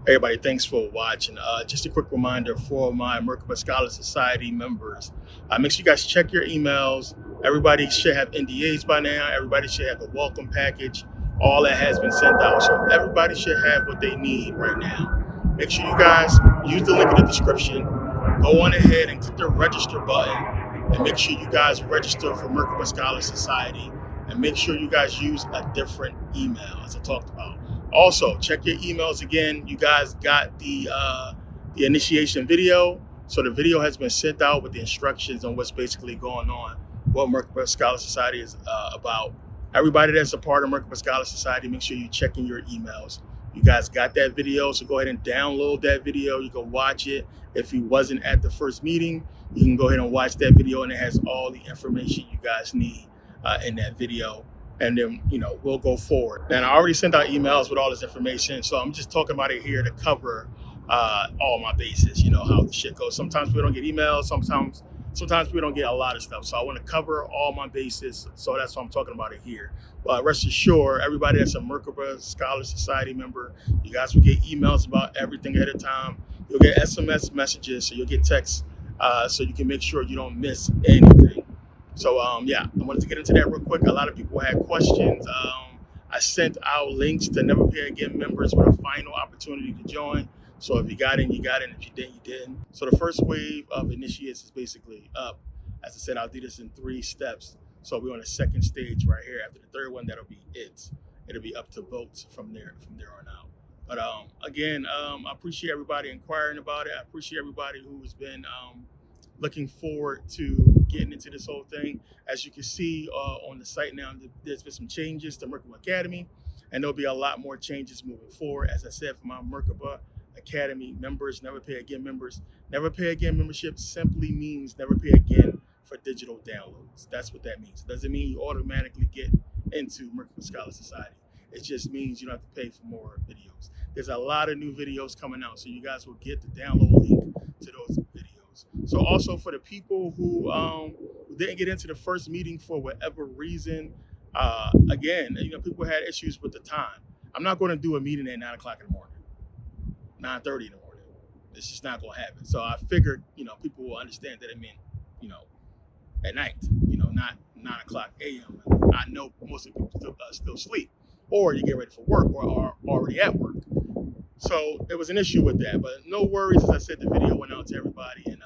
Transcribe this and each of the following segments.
Everybody, thanks for watching. Just a quick reminder for my Merkabah Scholar Society members. Make sure you guys check your emails. Everybody should have NDAs by now. Everybody should have the welcome package. All that has been sent out. So everybody should have what they need right now. Make sure you guys use the link in the description. Go on ahead and click the register button. And make sure you guys register for Merkabah Scholar Society. And make sure you guys use a different email, as I talked about. Also, check your emails again. You guys got the initiation video. So the video has been sent out with the instructions on what's basically going on, what Merkabah Scholar Society is about. Everybody that's a part of Merkabah Scholar Society, make sure you're checking your emails. You guys got that video, so go ahead and download that video. You can watch it. If you wasn't at the first meeting, you can go ahead and watch that video, and it has all the information you guys need in that video. And then, we'll go forward. And I already sent out emails with all this information, so I'm just talking about it here to cover all my bases, how the shit goes. Sometimes we don't get emails, sometimes we don't get a lot of stuff. So I want to cover all my bases, so that's why I'm talking about it here. But rest assured, everybody that's a Merkabah Scholar Society member, you guys will get emails about everything ahead of time. You'll get SMS messages, so you'll get texts, so you can make sure you don't miss anything. So, I wanted to get into that real quick. A lot of people had questions. I sent out links to Never Pay Again members with a final opportunity to join. So if you got in, you got in. If you didn't, you didn't. So the first wave of initiates is basically up. As I said, I'll do this in 3 steps. So we're on the second stage right here. After the third one, that'll be it. It'll be up to votes from there on out. But again, I appreciate everybody inquiring about it. I appreciate everybody who's been looking forward to getting into this whole thing. As you can see on the site now, there's been some changes to Merkabah Academy, and there'll be a lot more changes moving forward. As I said, for my Merkabah Academy members, Never Pay Again members, Never Pay Again membership simply means never pay again for digital downloads. That's what that means. It doesn't mean you automatically get into Merkabah Scholar Society. It just means you don't have to pay for more videos. There's a lot of new videos coming out, so you guys will get the download link to those videos. So also for the people who didn't get into the first meeting for whatever reason, again, people had issues with the time. I'm not going to do a meeting at 9 o'clock in the morning, 9:30 in the morning. It's just not going to happen. So I figured, people will understand that I mean, at night, not 9 o'clock a.m. I know most of the people still sleep, or you get ready for work or are already at work. So there was an issue with that, but no worries. As I said, the video went out to everybody, and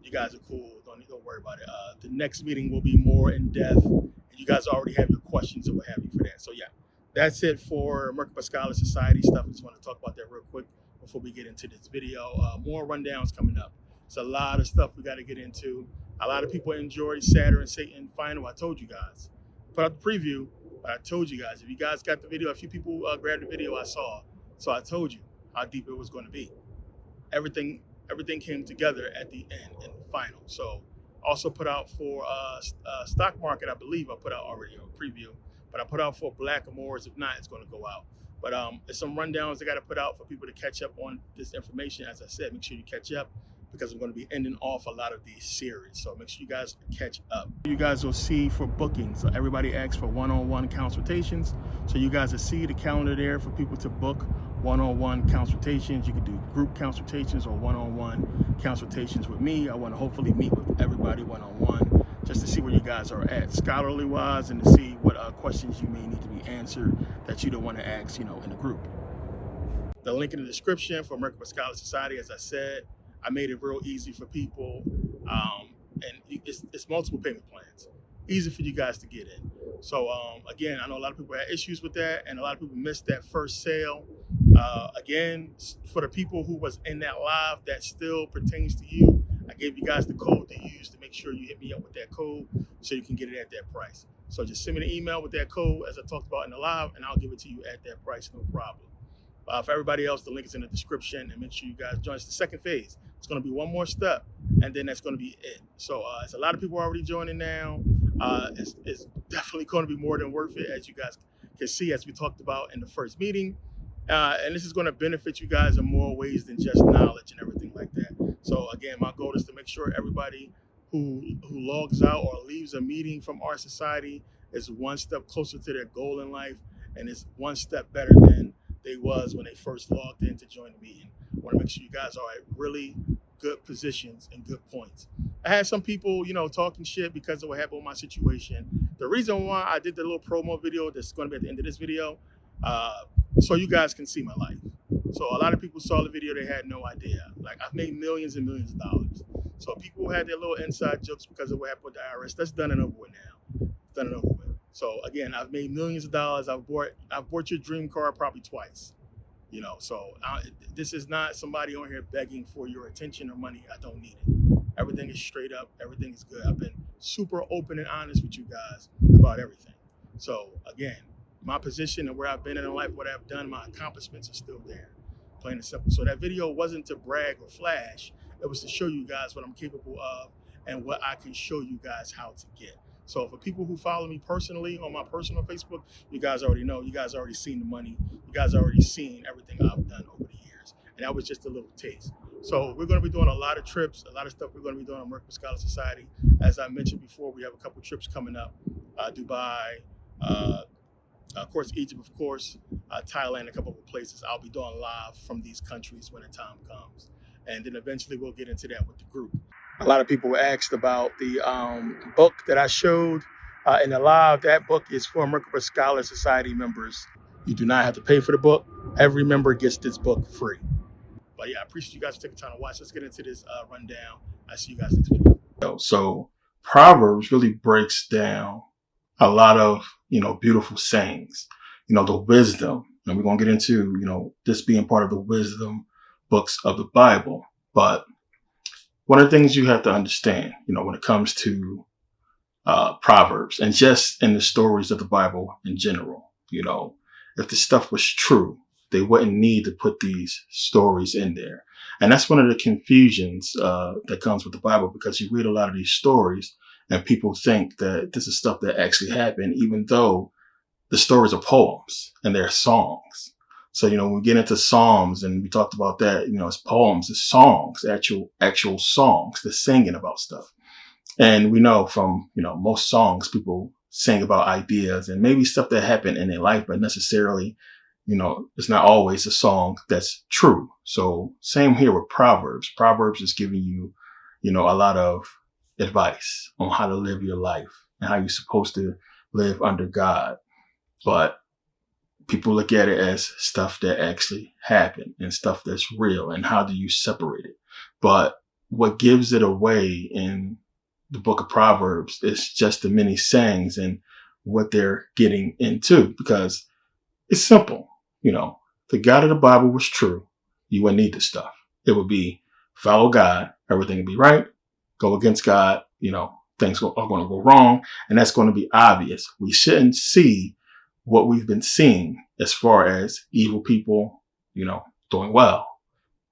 you guys are cool. Don't worry about it. The next meeting will be more in depth, and you guys already have your questions or what have you for that. So yeah, that's it for Merkabah Scholar Society stuff. I just want to talk about that real quick before we get into this video. More rundowns coming up. It's a lot of stuff we got to get into. A lot of people enjoyed Saturn Satan final. I told you guys. Put out the preview, but I told you guys. If you guys got the video, a few people grabbed the video I saw. So I told you how deep it was going to be. Everything came together at the end in the final. So also put out for stock market, I believe I put out already a preview, but I put out for Black Amours. If not, it's going to go out. But there's some rundowns I got to put out for people to catch up on this information. As I said, make sure you catch up, because I'm going to be ending off a lot of these series. So make sure you guys catch up. You guys will see for bookings. So everybody asks for one-on-one consultations. So you guys will see the calendar there for people to book one-on-one consultations. You can do group consultations or one-on-one consultations with me. I want to hopefully meet with everybody one-on-one just to see where you guys are at scholarly wise, and to see what questions you may need to be answered that you don't want to ask, in the group. The link in the description for Merkabah Scholar Society, as I said, I made it real easy for people, and it's multiple payment plans. Easy for you guys to get in. So again, I know a lot of people had issues with that, and a lot of people missed that first sale. Again, for the people who was in that live, that still pertains to you. I gave you guys the code to use to make sure you hit me up with that code so you can get it at that price. So just send me an email with that code, as I talked about in the live, and I'll give it to you at that price, no problem. For everybody else, the link is in the description, and make sure you guys join. It's the second phase. It's going to be one more step, and then that's going to be it. So it's a lot of people already joining now. It's definitely going to be more than worth it, as you guys can see, as we talked about in the first meeting. And this is going to benefit you guys in more ways than just knowledge and everything like that. So again, my goal is to make sure everybody who logs out or leaves a meeting from our society is one step closer to their goal in life, and is one step better than they was when they first logged in to join the meeting. I want to make sure you guys are at really good positions and good points. I had some people, talking shit because of what happened with my situation. The reason why I did the little promo video that's going to be at the end of this video, so you guys can see my life. So a lot of people saw the video, they had no idea. Like, I've made millions and millions of dollars. So people had their little inside jokes because of what happened with the IRS. That's done and over with now. Done and over with. So again, I've made millions of dollars. I've bought your dream car probably twice. This is not somebody on here begging for your attention or money. I don't need it. Everything is straight up. Everything is good. I've been super open and honest with you guys about everything. So again, my position and where I've been in life, what I've done, my accomplishments are still there. Plain and simple. So that video wasn't to brag or flash. It was to show you guys what I'm capable of and what I can show you guys how to get. So for people who follow me personally on my personal Facebook, you guys already know. You guys already seen the money. You guys already seen everything I've done over the years. And that was just a little taste. So we're going to be doing a lot of trips, a lot of stuff we're going to be doing on Merkabah Scholar Society. As I mentioned before, we have a couple trips coming up. Dubai, of course, Egypt, of course, Thailand, a couple of places. I'll be doing live from these countries when the time comes. And then eventually we'll get into that with the group. A lot of people asked about the book that I showed in the live. That book is for Merkabah Scholar Society members. You do not have to pay for the book. Every member gets this book free. But yeah, I appreciate you guys taking time to watch. Let's get into this rundown. I'll see you guys next video. So Proverbs really breaks down a lot of, beautiful sayings, the wisdom. And we're going to get into, this being part of the wisdom books of the Bible. But one of the things you have to understand, when it comes to Proverbs and just in the stories of the Bible in general, if the stuff was true, they wouldn't need to put these stories in there. And that's one of the confusions that comes with the Bible, because you read a lot of these stories and people think that this is stuff that actually happened, even though the stories are poems and they're songs. So, when we get into Psalms, and we talked about that, it's poems, it's songs, actual songs, they're singing about stuff. And we know from, most songs, people sing about ideas and maybe stuff that happened in their life, but necessarily, it's not always a song that's true. So same here with Proverbs. Proverbs is giving you, a lot of advice on how to live your life and how you're supposed to live under God. But people look at it as stuff that actually happened and stuff that's real. And how do you separate it? But what gives it away in the book of Proverbs is just the many sayings and what they're getting into, because it's simple. The God of the Bible was true. You wouldn't need this stuff. It would be follow God. Everything would be right. Go against God. Things are going to go wrong. And that's going to be obvious. We shouldn't see what we've been seeing as far as evil people, doing well,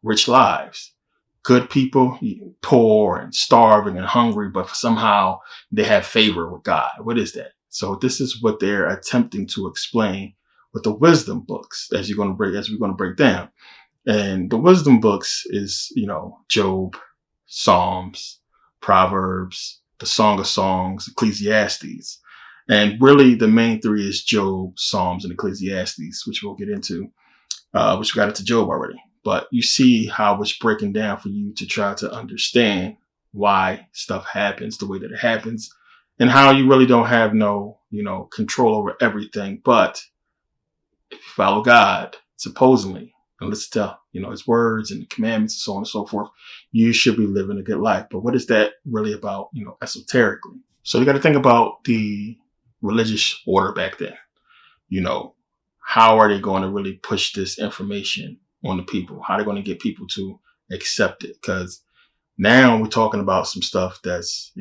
rich lives, good people, poor and starving and hungry, but somehow they have favor with God. What is that? So this is what they're attempting to explain with the wisdom books, as we're going to break down. And the wisdom books is, Job, Psalms, Proverbs, the Song of Songs, Ecclesiastes. And really the main three is Job, Psalms, and Ecclesiastes, which we'll get into, which we got into Job already. But you see how it's breaking down for you to try to understand why stuff happens the way that it happens, and how you really don't have no, control over everything. But if you follow God, supposedly, and listen to, his words and commandments and so on and so forth, you should be living a good life. But what is that really about, esoterically? So you got to think about the religious order back then. How are they going to really push this information on the people? How are they going to get people to accept it? Because now we're talking about some stuff that's,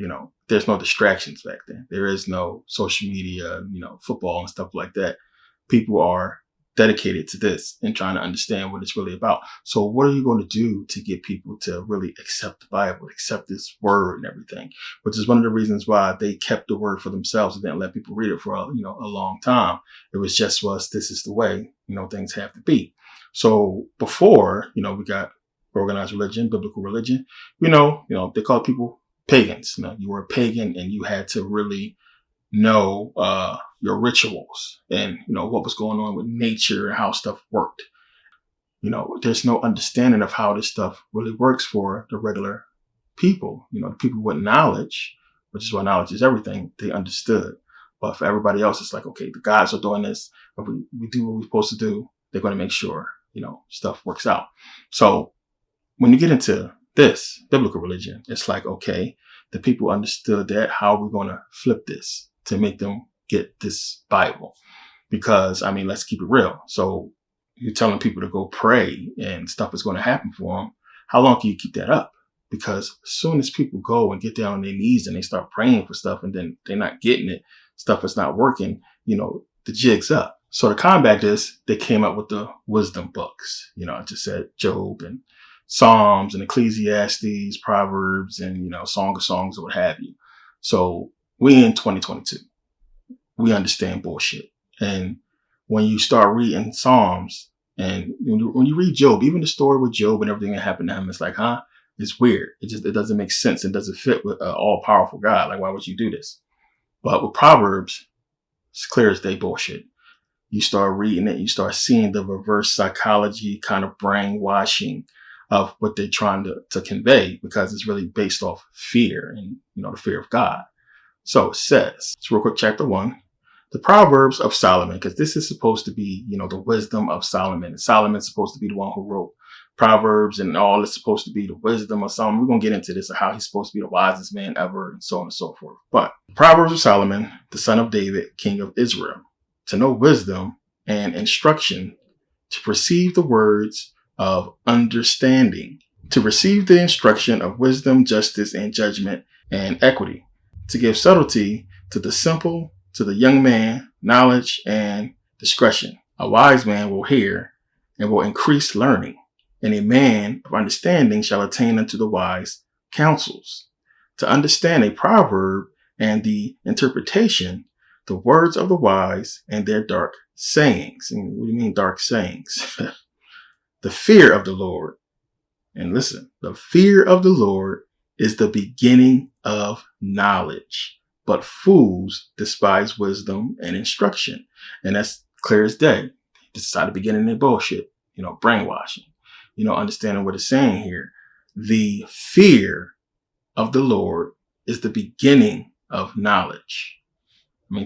there's no distractions back then. There is no social media, football and stuff like that. People are dedicated to this and trying to understand what it's really about. So what are you going to do to get people to really accept the Bible, accept this word and everything? Which is one of the reasons why they kept the word for themselves and didn't let people read it for a long time. It was just this is the way, things have to be. So before, we got organized religion, biblical religion, they call people pagans. You were a pagan and you had to really know your rituals and, what was going on with nature and how stuff worked. There's no understanding of how this stuff really works for the regular people. The people with knowledge, which is why knowledge is everything, they understood. But for everybody else, it's like, okay, the gods are doing this. If we do what we're supposed to do, they're going to make sure, stuff works out. So when you get into this biblical religion, it's like, okay, the people understood that. How are we going to flip this to make them get this Bible? Because, let's keep it real. So you're telling people to go pray and stuff is going to happen for them. How long can you keep that up? Because as soon as people go and get down on their knees and they start praying for stuff and then they're not getting it, stuff is not working, the jig's up. So to combat this, they came up with the wisdom books. I just said Job and Psalms and Ecclesiastes, Proverbs, and, Song of Songs or what have you. So we in 2022, we understand bullshit. And when you start reading Psalms and when you read Job, even the story with Job and everything that happened to him, it's like, it's weird. It doesn't make sense. It doesn't fit with an all powerful God. Like, why would you do this? But with Proverbs, it's clear as day bullshit. You start reading it, you start seeing the reverse psychology kind of brainwashing of what they're trying to convey, because it's really based off fear and, the fear of God. So it says, it's real quick, chapter 1, the Proverbs of Solomon, because this is supposed to be, the wisdom of Solomon. And Solomon's supposed to be the one who wrote Proverbs, and all is supposed to be the wisdom of Solomon. We're going to get into this, of how he's supposed to be the wisest man ever, and so on and so forth. But Proverbs of Solomon, the son of David, king of Israel, to know wisdom and instruction, to perceive the words of understanding, to receive the instruction of wisdom, justice, and judgment, and equity, to give subtlety to the simple, to the young man, knowledge and discretion. A wise man will hear and will increase learning, and a man of understanding shall attain unto the wise counsels. To understand a proverb and the interpretation, the words of the wise and their dark sayings. And what do you mean dark sayings? The fear of the Lord. And listen, the fear of the Lord is the beginning of knowledge, but fools despise wisdom and instruction. And that's clear as day. This is how the beginning of their bullshit, brainwashing, understanding what it's saying here. The fear of the Lord is the beginning of knowledge.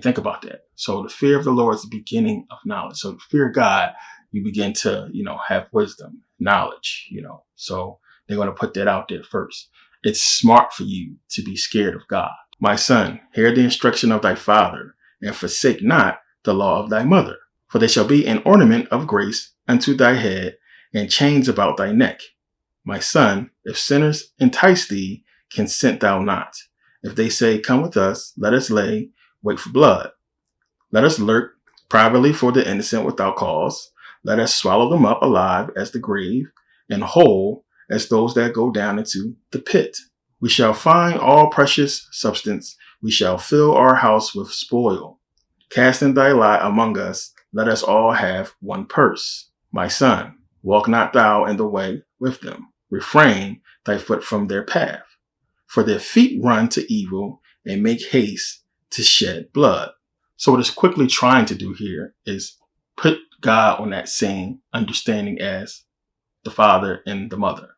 Think about that. So the fear of the Lord is the beginning of knowledge. So the fear of God, you begin to, have wisdom, knowledge, So they're going to put that out there first. It's smart for you to be scared of God. My son, hear the instruction of thy father, and forsake not the law of thy mother. For they shall be an ornament of grace unto thy head, and chains about thy neck. My son, if sinners entice thee, consent thou not. If they say, come with us, let us wait for blood. Let us lurk privately for the innocent without cause. Let us swallow them up alive as the grave, and whole as those that go down into the pit. We shall find all precious substance. We shall fill our house with spoil. Cast in thy lot among us. Let us all have one purse. My son, walk not thou in the way with them. Refrain thy foot from their path. For their feet run to evil and make haste to shed blood. So what it's quickly trying to do here is put God on that same understanding as the father and the mother.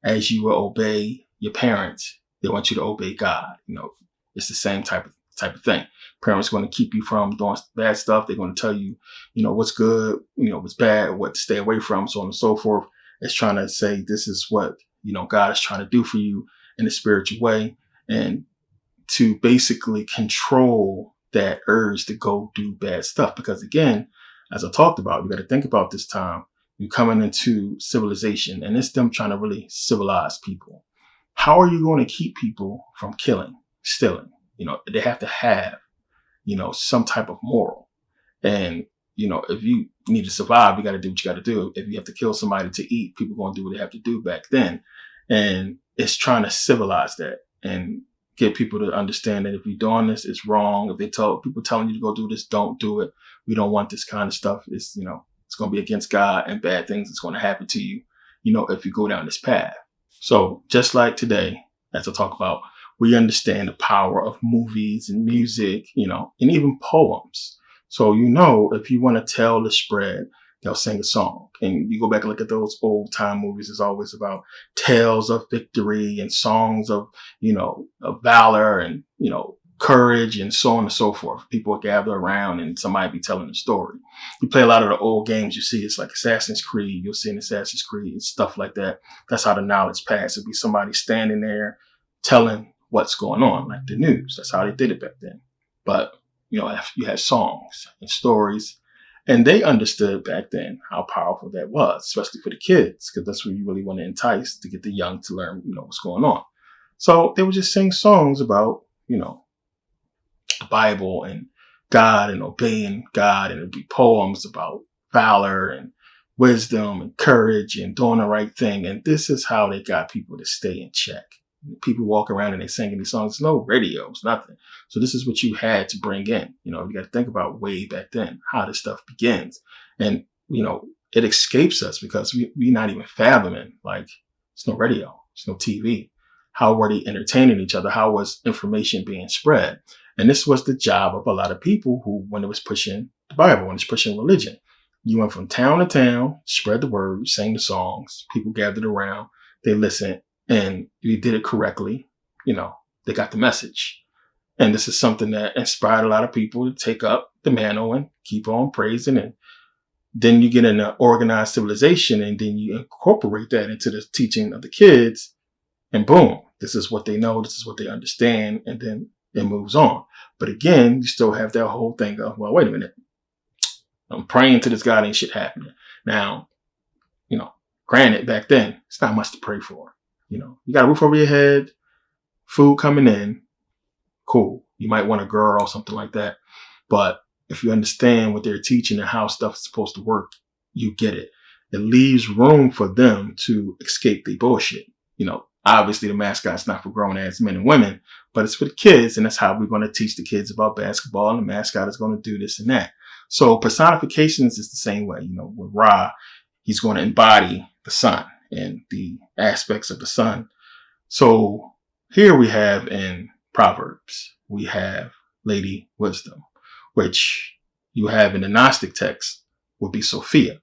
As you will obey your parents, they want you to obey God. It's the same type of thing. Parents are going to keep you from doing bad stuff. They're going to tell you, what's good, what's bad, what to stay away from, so on and so forth. It's trying to say this is what, God is trying to do for you in a spiritual way, and to basically control that urge to go do bad stuff. Because again, as I talked about, you got to think about this time. You're coming into civilization, and it's them trying to really civilize people. How are you going to keep people from killing, stealing? They have to have, some type of moral. And, if you need to survive, you got to do what you got to do. If you have to kill somebody to eat, people are going to do what they have to do back then. And it's trying to civilize that and get people to understand that if you're doing this, it's wrong. If people telling you to go do this, don't do it. We don't want this kind of stuff. It's, it's going to be against God, and bad things is going to happen to you, if you go down this path. So just like today, as I talk about we understand the power of movies and music, and even poems. So, if you want to tell the spread, they'll sing a song. And you go back and look at those old time movies, it's always about tales of victory and songs of, of valor and, courage and so on and so forth. People will gather around and somebody be telling a story. You play a lot of the old games, you see it's like Assassin's Creed. You'll see in Assassin's Creed and stuff like that. That's how the knowledge passed. It'd be somebody standing there telling what's going on, like the news. That's how they did it back then. But, you had songs and stories, and they understood back then how powerful that was, especially for the kids, because that's what you really want to entice to get the young to learn, what's going on. So they would just sing songs about, the Bible and God and obeying God, and it'd be poems about valor and wisdom and courage and doing the right thing. And this is how they got people to stay in check. People walk around and they singing these songs, no radios, nothing. So this is what you had to bring in. You got to think about way back then, how this stuff begins. And, it escapes us because we're not even fathoming, like, it's no radio, it's no TV. How were they entertaining each other? How was information being spread? And this was the job of a lot of people who, when it was pushing the Bible, when it's pushing religion, you went from town to town, spread the word, sang the songs, people gathered around, they listened, and you did it correctly. They got the message. And this is something that inspired a lot of people to take up the mantle and keep on praising. And then you get in an organized civilization, and then you incorporate that into the teaching of the kids, and boom, this is what they know, this is what they understand, and then it moves on. But again, you still have that whole thing of, well, wait a minute, I'm praying to this God, ain't shit happening. Now, granted, back then, it's not much to pray for. You got a roof over your head, food coming in, cool. You might want a girl or something like that. But if you understand what they're teaching and how stuff is supposed to work, you get it. It leaves room for them to escape the bullshit. Obviously the mascot's not for grown ass men and women, but it's for the kids. And that's how we're going to teach the kids about basketball. And the mascot is going to do this and that. So personifications is the same way. With Ra, he's going to embody the sun and the aspects of the sun. So here we have in Proverbs, we have Lady Wisdom, which you have in the Gnostic text would be Sophia.